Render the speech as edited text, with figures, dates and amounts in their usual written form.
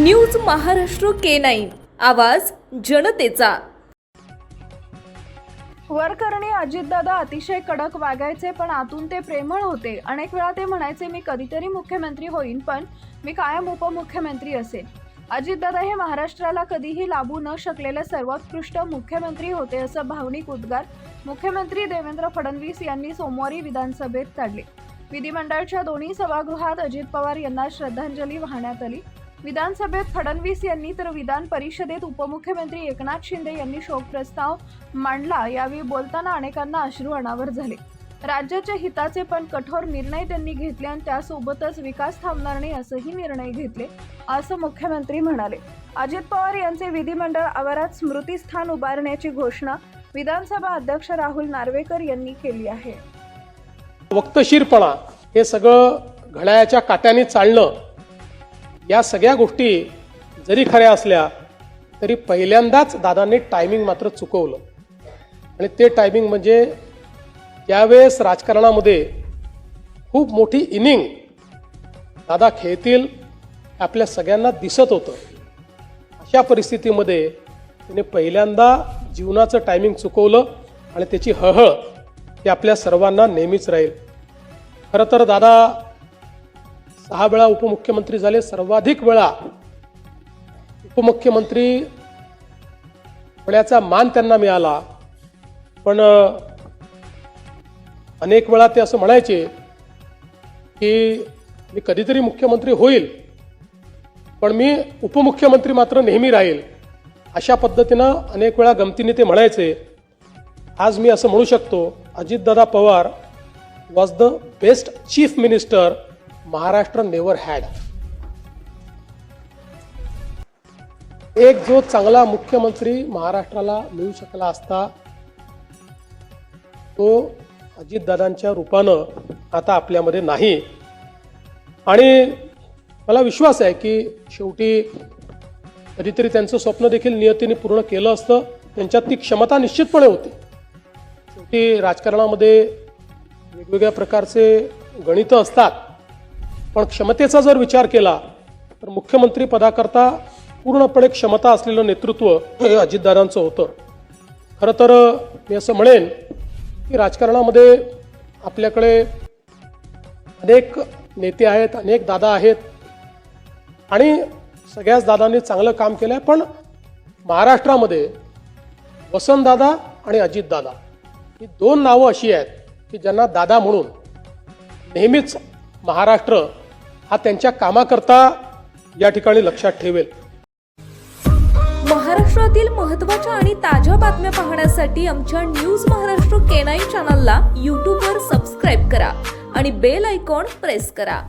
News Maharashtra K9 आवाज जनतेचा। वरकरणी अजितदादा अतिशय कडक वागायचे, पण आतून ते प्रेमळ होते। अनेक वेळा ते म्हणायचे, मी कधीतरी मुख्यमंत्री होईन, पण मी कायम उपमुख्यमंत्री असेन। अजितदादा हे महाराष्ट्राला कधीही लाभू न शकलेले सर्वोत्कृष्ट मुख्यमंत्री होते, असं भावनिक उद्गार मुख्यमंत्री देवेंद्र फडणवीस यांनी सोमवारी विधानसभेत काढले। विधिमंडळाच्या दोन्ही सभागृहात अजित पवार यांना श्रद्धांजली वाहण्यात आली। विधानसभेत फडणवीस यांनी तर विधान परिषदेत उपमुख्यमंत्री एकनाथ शिंदे यांनी शोक प्रस्ताव मांडला। यावेळी बोलताना अनेकांना अश्रू अनावर झाले। राज्याच्या हिताचे पण कठोर निर्णय त्यांनी घेतले आणि त्यासोबतच विकास थांबणार नाही असेही निर्णय घेतले, असं मुख्यमंत्री म्हणाले। अजित पवार यांचे विधिमंडळ आवारात स्मृतिस्थान उभारण्याची घोषणा विधानसभा अध्यक्ष राहुल नार्वेकर यांनी केली आहे। वक्तशीरपणा हे सगळं घड्याळाच्या काट्याने चालणं, या सगळ्या गोष्टी जरी खऱ्या असल्या तरी पहिल्यांदाच दादांनी टायमिंग मात्र चुकवलं। आणि ते टायमिंग म्हणजे त्यावेळेस राजकारणामध्ये खूप मोठी इनिंग दादा खेळतील आपल्या सगळ्यांना दिसत होतं। अशा परिस्थितीमध्ये त्याने पहिल्यांदा जीवनाचं टायमिंग चुकवलं आणि त्याची हळहळ ही आपल्या सर्वांना नेहमीच राहील। खरं तर दादा 6 वेळा उपमुख्यमंत्री झाले, सर्वाधिक वेळा उपमुख्यमंत्री होण्याचा मान त्यांना मिळाला। पण अनेक वेळा ते असं म्हणायचे की मी कधीतरी मुख्यमंत्री होईल, पण मी उपमुख्यमंत्री मात्र नेहमी राहील। अशा पद्धतीनं अनेक वेळा गमतीने ते म्हणायचे। आज मी असं म्हणू शकतो, Ajitdada Pawar was the best chief minister Maharashtra never had. एक जो चांगला मुख्यमंत्री महाराष्ट्राला मिळू शकला असता तो अजितदादांच्या रूपानं आता आपल्यामध्ये नाही। आणि मला विश्वास आहे की शेवटी कधीतरी त्यांचं स्वप्न देखील नियतीने पूर्ण केलं असतं। त्यांच्यात ती क्षमता निश्चितपणे होती। शेवटी राजकारणामध्ये वेगवेगळ्या प्रकारचे गणितं असतात, पण क्षमतेचा जर विचार केला तर मुख्यमंत्री पदाकरता पूर्णपणे क्षमता असलेलं नेतृत्व हे अजितदादांचं होतं। खरं तर मी असं म्हणेन की राजकारणामध्ये आपल्याकडे अनेक नेते आहेत, अनेक दादा आहेत आणि सगळ्याच दादांनी चांगलं काम केलं आहे। पण महाराष्ट्रामध्ये वसंतदादा आणि अजितदादा ही 2 नावं अशी आहेत की ज्यांना दादा म्हणून नेहमीच महाराष्ट्र हा त्यांच्या कामाकरता या ठिकाणी लक्षात ठेवेल। महाराष्ट्रातील महत्त्वाच्या आणि ताज्या बातम्या पाहण्यासाठी आमच्या न्यूज महाराष्ट्र K9 चॅनलला YouTube वर सबस्क्राइब करा आणि बेल आयकॉन प्रेस करा।